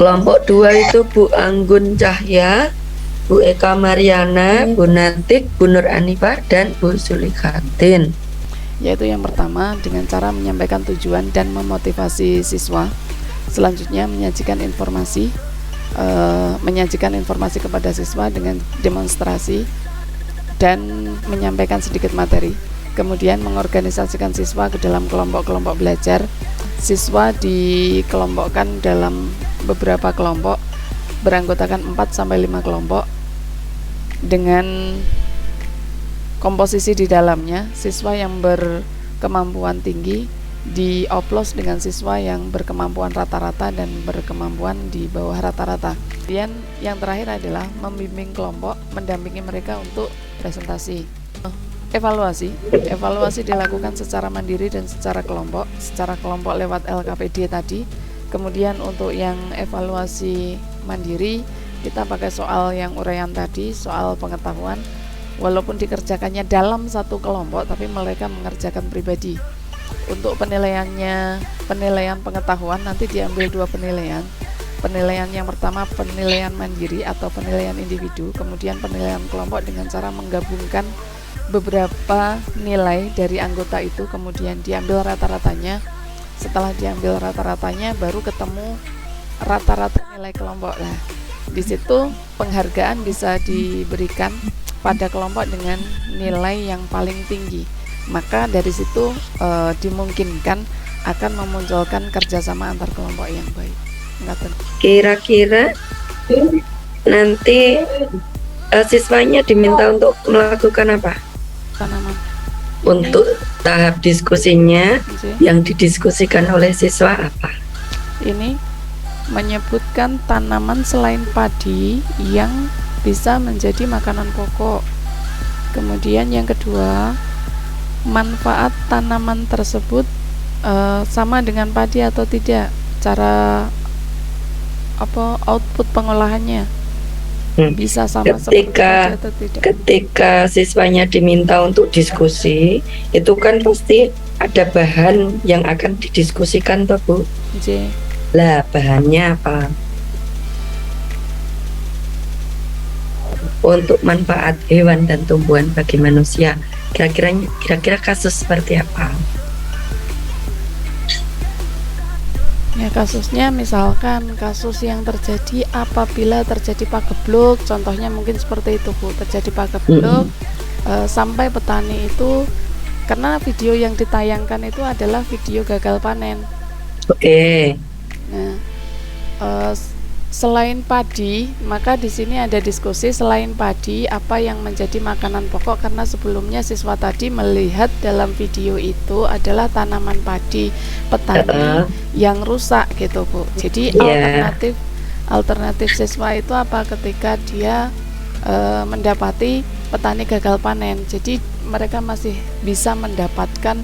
Kelompok 2 itu Bu Anggun Cahya, Bu Eka Mariana, Bu Natik, Bu Nur Anifah, dan Bu Zulikatin. Yaitu yang pertama dengan cara menyampaikan tujuan dan memotivasi siswa. Selanjutnya menyajikan informasi kepada siswa dengan demonstrasi dan menyampaikan sedikit materi. Kemudian mengorganisasikan siswa ke dalam kelompok-kelompok belajar. Siswa dikelompokkan dalam beberapa kelompok, beranggotakan 4-5 kelompok dengan komposisi di dalamnya. Siswa yang berkemampuan tinggi dioplos dengan siswa yang berkemampuan rata-rata dan berkemampuan di bawah rata-rata. Kemudian yang terakhir adalah membimbing kelompok, mendampingi mereka untuk presentasi. Evaluasi dilakukan secara mandiri dan secara kelompok lewat LKPD tadi. Kemudian untuk yang evaluasi mandiri kita pakai soal yang uraian tadi, soal pengetahuan, walaupun dikerjakannya dalam satu kelompok tapi mereka mengerjakan pribadi. Untuk penilaian pengetahuan nanti diambil 2 penilaian. Penilaian yang pertama penilaian mandiri atau penilaian individu, kemudian penilaian kelompok dengan cara menggabungkan beberapa nilai dari anggota itu, kemudian diambil rata-ratanya. Setelah diambil rata-ratanya baru ketemu rata-rata nilai kelompok. Nah, di situ penghargaan bisa diberikan pada kelompok dengan nilai yang paling tinggi. Maka dari situ dimungkinkan akan memunculkan kerjasama antar kelompok yang baik. Kira-kira nanti siswanya diminta untuk melakukan apa? Tanaman. Untuk tahap diskusinya yang didiskusikan oleh siswa apa? Ini menyebutkan tanaman selain padi yang bisa menjadi makanan pokok. Kemudian yang kedua, manfaat tanaman tersebut sama dengan padi atau tidak, cara output pengolahannya bisa sama seperti padi atau tidak. Ketika siswanya diminta untuk diskusi, itu kan pasti ada bahan yang akan didiskusikan toh Bu? Lah bahannya apa? Untuk manfaat hewan dan tumbuhan bagi manusia, kira-kira kasus seperti apa? Ya, kasusnya misalkan kasus yang terjadi apabila terjadi pagebluk, contohnya mungkin seperti itu Bu, terjadi pagebluk sampai petani itu, karena video yang ditayangkan itu adalah video gagal panen. Oke. Nah, selain padi, maka di sini ada diskusi selain padi apa yang menjadi makanan pokok, karena sebelumnya siswa tadi melihat dalam video itu adalah tanaman padi petani yang rusak gitu Bu. Jadi alternatif siswa itu apa ketika dia mendapati petani gagal panen. Jadi mereka masih bisa mendapatkan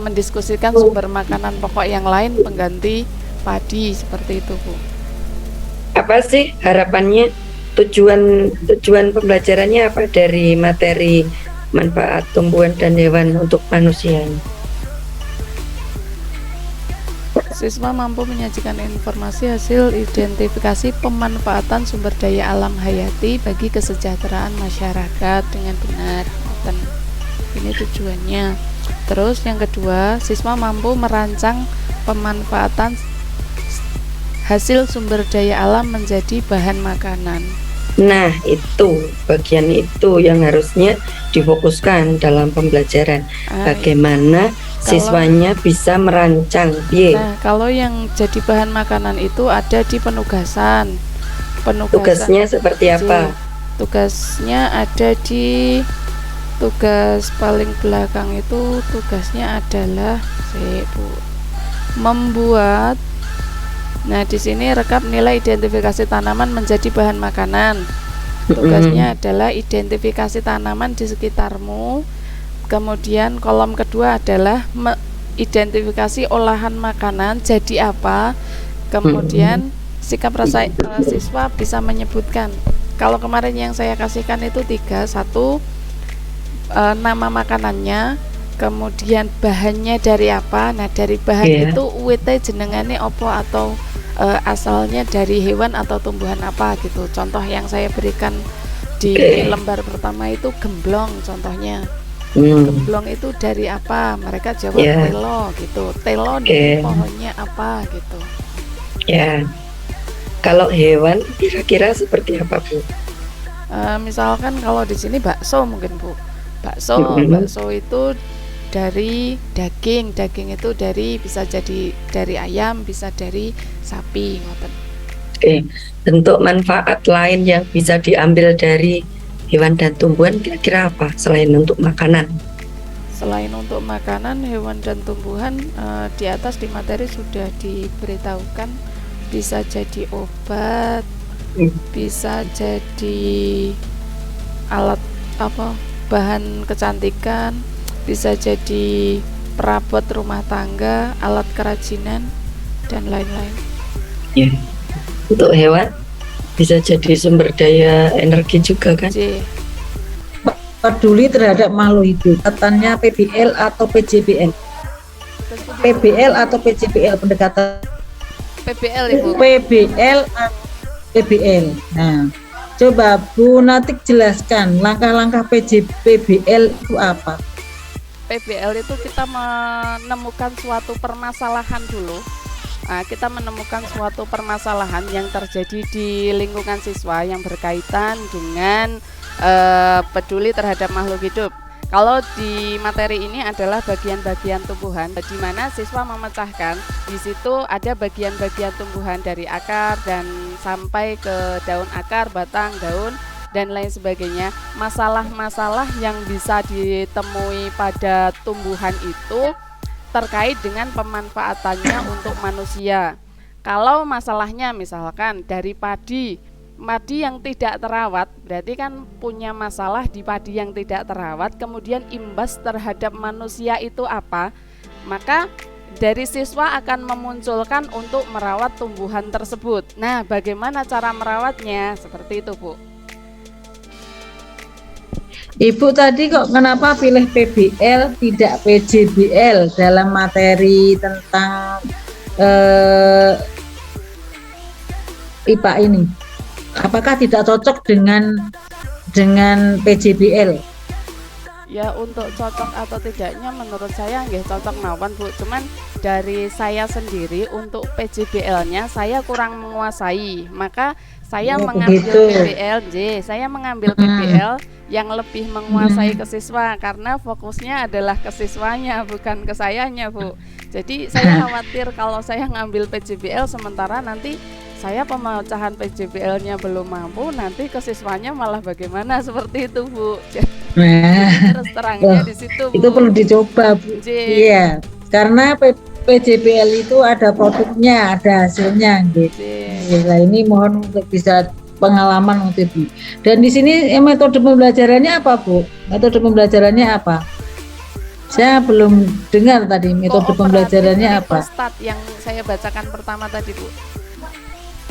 mendiskusikan sumber makanan pokok yang lain pengganti padi, seperti itu Bu. Apa sih harapannya, tujuan pembelajarannya apa dari materi manfaat tumbuhan dan hewan untuk manusia? Siswa mampu menyajikan informasi hasil identifikasi pemanfaatan sumber daya alam hayati bagi kesejahteraan masyarakat dengan benar. Ini tujuannya. Terus yang kedua, siswa mampu merancang pemanfaatan hasil sumber daya alam menjadi bahan makanan. Nah, itu bagian itu yang harusnya difokuskan dalam pembelajaran. Bagaimana siswanya bisa merancang. Nah, kalau yang jadi bahan makanan itu ada di penugasan. Tugasnya seperti apa? Tugasnya ada di tugas paling belakang itu, tugasnya adalah membuat. Nah, di sini rekap nilai identifikasi tanaman menjadi bahan makanan. Tugasnya adalah identifikasi tanaman di sekitarmu. Kemudian kolom kedua adalah identifikasi olahan makanan jadi apa. Kemudian sikap rasa siswa bisa menyebutkan. Kalau kemarin yang saya kasihkan itu 3, 1 nama makanannya, kemudian bahannya dari apa. Nah, dari bahan itu uwite jenengane opo atau asalnya dari hewan atau tumbuhan apa gitu. Contoh yang saya berikan di lembar pertama itu gemblong contohnya. Gemblong itu dari apa? Mereka jawab telo gitu. Telo dari pohonnya apa gitu. Ya. Kalau hewan kira-kira seperti apa, Bu? Misalkan kalau di sini bakso mungkin, Bu. Bakso itu dari daging itu bisa jadi dari ayam, bisa dari sapi, ngoten. Bentuk manfaat lain yang bisa diambil dari hewan dan tumbuhan kira-kira apa selain untuk makanan? Selain untuk makanan, hewan dan tumbuhan di atas di materi sudah diberitahukan, bisa jadi obat, bisa jadi alat bahan kecantikan, bisa jadi perabot rumah tangga, alat kerajinan, dan lain-lain. Ya. Untuk hewan bisa jadi sumber daya energi juga kan? Peduli terhadap makhluk hidup, katanya PBL atau PJBL? PBL atau PJBL pendekatan? PBL, Ibu. PBL. Nah, coba Bu Natik jelaskan langkah-langkah PBL itu apa? PBL itu kita menemukan suatu permasalahan dulu. Nah, kita menemukan suatu permasalahan yang terjadi di lingkungan siswa yang berkaitan dengan peduli terhadap makhluk hidup. Kalau di materi ini adalah bagian-bagian tumbuhan, di mana siswa memecahkan. Di situ ada bagian-bagian tumbuhan dari akar dan sampai ke daun akar, batang, daun, dan lain sebagainya. Masalah-masalah yang bisa ditemui pada tumbuhan itu terkait dengan pemanfaatannya untuk manusia. Kalau masalahnya misalkan dari padi yang tidak terawat, berarti kan punya masalah di padi yang tidak terawat, kemudian imbas terhadap manusia itu apa? Maka dari siswa akan memunculkan untuk merawat tumbuhan tersebut. Nah, bagaimana cara merawatnya? Seperti itu, Bu. Ibu tadi kok kenapa pilih PBL tidak PJBL dalam materi tentang IPA ini? Apakah tidak cocok dengan PJBL? Ya, untuk cocok atau tidaknya menurut saya nggih cocok mawon, Bu. Cuman dari saya sendiri untuk PJBL-nya saya kurang menguasai. Maka saya mengambil PBL, saya mengambil PBL yang lebih menguasai ke siswa karena fokusnya adalah ke siswanya bukan ke sayanya, Bu. Jadi saya khawatir kalau saya ngambil PJBL sementara nanti saya pemecahan PJBL-nya belum mampu, nanti ke siswanya malah bagaimana, seperti itu, Bu. Terus terangnya di situ, Bu. Itu perlu dicoba, Bu. Iya, karena PJBL itu ada produknya, ada hasilnya, gitu. Nah, ini mohon untuk bisa pengalaman untuk Ibu. Dan di sini metode pembelajarannya apa, Bu? Metode pembelajarannya apa? Saya belum dengar tadi metode pembelajarannya apa. Yang saya bacakan pertama tadi, Bu.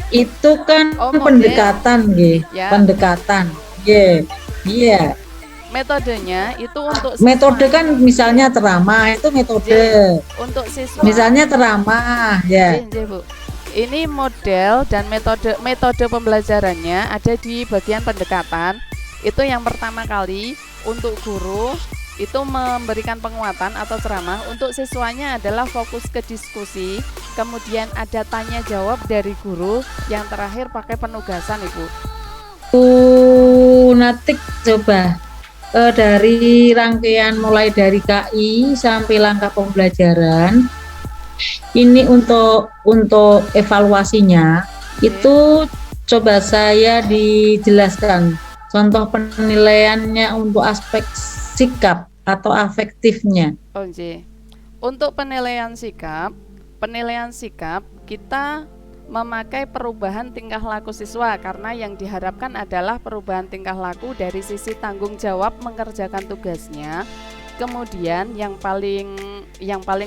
Itu kan pendekatan, ya. Pendekatan, iya. Metodenya itu untuk metode kan misalnya ceramah itu metode. Untuk siswa. Misalnya ceramah, ya. Bu. Ini model dan metode pembelajarannya ada di bagian pendekatan. Itu yang pertama kali untuk guru itu memberikan penguatan atau ceramah, untuk siswanya adalah fokus ke diskusi, kemudian ada tanya jawab dari guru, yang terakhir pakai penugasan, Ibu. Natik coba dari rangkaian mulai dari KI sampai langkah pembelajaran ini untuk evaluasinya itu coba saya dijelaskan contoh penilaiannya untuk aspek sikap atau afektifnya. Untuk penilaian sikap kita memakai perubahan tingkah laku siswa karena yang diharapkan adalah perubahan tingkah laku dari sisi tanggung jawab mengerjakan tugasnya. Kemudian yang paling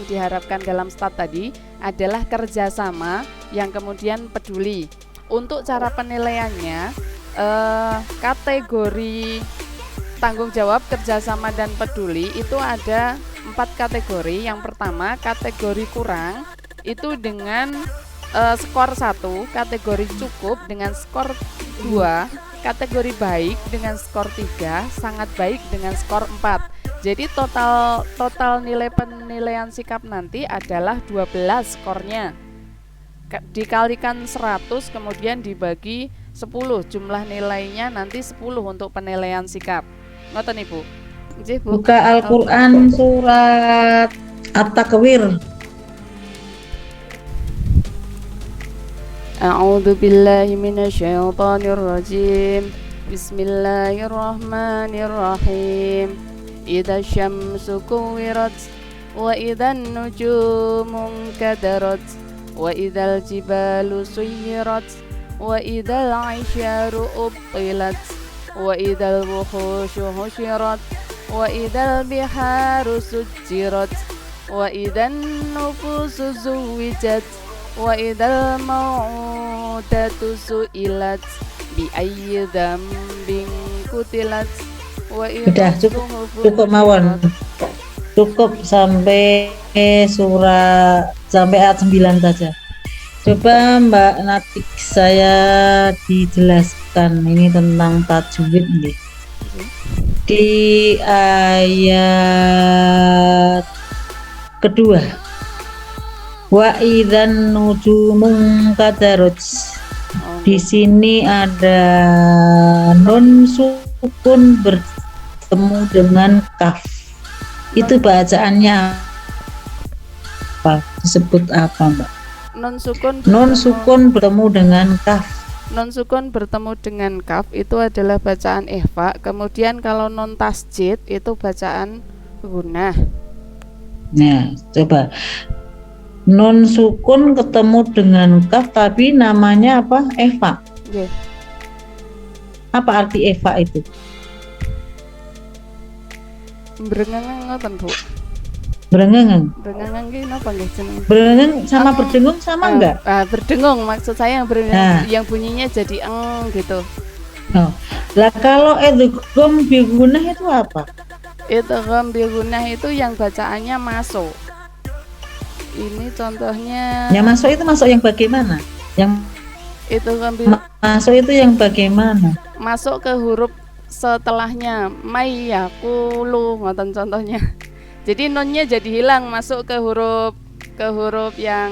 diharapkan dalam STAT tadi adalah kerjasama yang kemudian peduli. Untuk cara penilaiannya kategori tanggung jawab, kerjasama dan peduli itu ada 4 kategori. Yang pertama kategori kurang itu dengan skor 1, kategori cukup dengan skor 2, kategori baik dengan skor 3, sangat baik dengan skor 4. Jadi total nilai penilaian sikap nanti adalah 12 skornya. Dikalikan 100 kemudian dibagi 10, jumlah nilainya nanti 10 untuk penilaian sikap. Ngoten Ibu. Bu. Buka Al-Qur'an surat At-Takwir. A'udzu billahi minasyaitonir rajim. Bismillahirrahmanirrahim. Idza syamsu kuwirat wa idzan nujumu kadarat wa idzal jibalu suyirat wa idzal 'isyaru ubtilat wa idzal wuhushu husyirat wa idzal biharu sujjirat wa idzan nufusu zuwijat wa idzal mau'udatu su'ilat bi ayyi dzambin qutilat wa Sudah cukup mawon. Cukup sampai ayat 9 saja. Coba Mbak Natik saya dijelaskan ini tentang tajwid nih. Di ayat kedua wa idzan nujumun kadarat. Di sini ada nun sukun bertemu dengan kaf. Itu bacaannya apa? Disebut apa, Mbak? Non sukun bertemu dengan kaf. Non sukun bertemu dengan kaf itu adalah bacaan ikhfa. Kemudian kalau non tasjid itu bacaan gunnah. Nah, coba non sukun ketemu dengan kaf tapi namanya apa? Ikhfa. Okay. Apa arti ikhfa itu? Berengang ngoten, Bu. Berengang. Berengang ki napa nggih jenenge? Berengang sama berdengung sama enggak? Berdengung maksud saya yang berengang yang bunyinya jadi gitu. Oh. Lah kalau idgham bi gunnah itu apa? Idgham bi gunnah itu yang bacaannya masuk. Ini contohnya. Yang masuk itu masuk yang bagaimana? Yang idgham bi masuk itu yang bagaimana? Masuk ke huruf setelahnya mayyaqulu ngoten contohnya. Jadi nonnya jadi hilang masuk ke huruf yang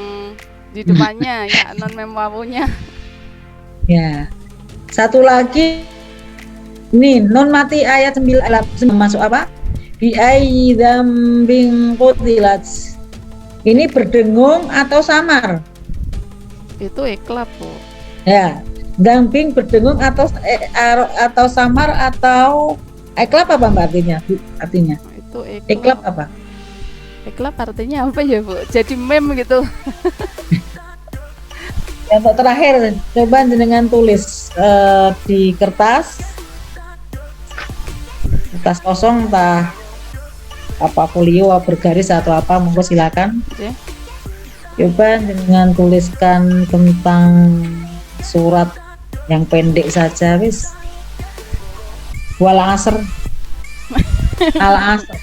di depannya ya non mem wawunya. Ya. Satu lagi nih non mati ayat 9 masuk apa? Bi ayyi dzambin qutilat. Ini berdengung atau samar? Itu iklab, Bu. Ya. Damping berdengung atau samar atau iklab apa Mbak artinya? Itu iklab apa? Iklab artinya apa ya, Bu? Jadi mem gitu. Yang terakhir coba jenengan tulis di kertas kosong entah apa folio bergaris atau apa monggo silakan. Okay. Coba jenengan tuliskan tentang surat yang pendek saja wis. Wal asr. Al asr.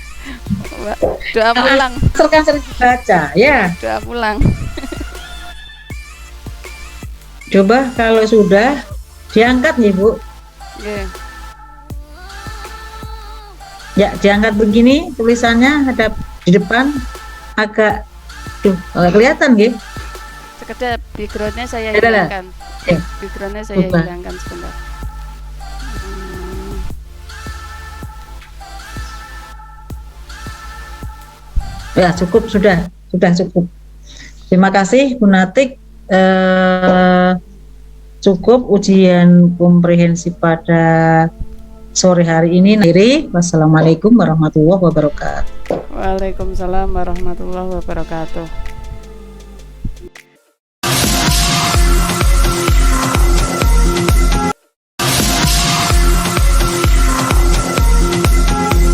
Doa pulang. Asr kan sering dibaca ya. Doa pulang. Coba kalau sudah diangkat nih Bu. Okay. Ya diangkat begini tulisannya ada di depan agak kelihatan nggih. Sekedar backgroundnya saya hilangkan. Backgroundnya saya hilangkan sebentar. Ya cukup, sudah cukup. Terima kasih Bu Natik. Cukup ujian komprehensif pada sore hari ini. Wassalamualaikum warahmatullahi wabarakatuh. Waalaikumsalam warahmatullahi wabarakatuh.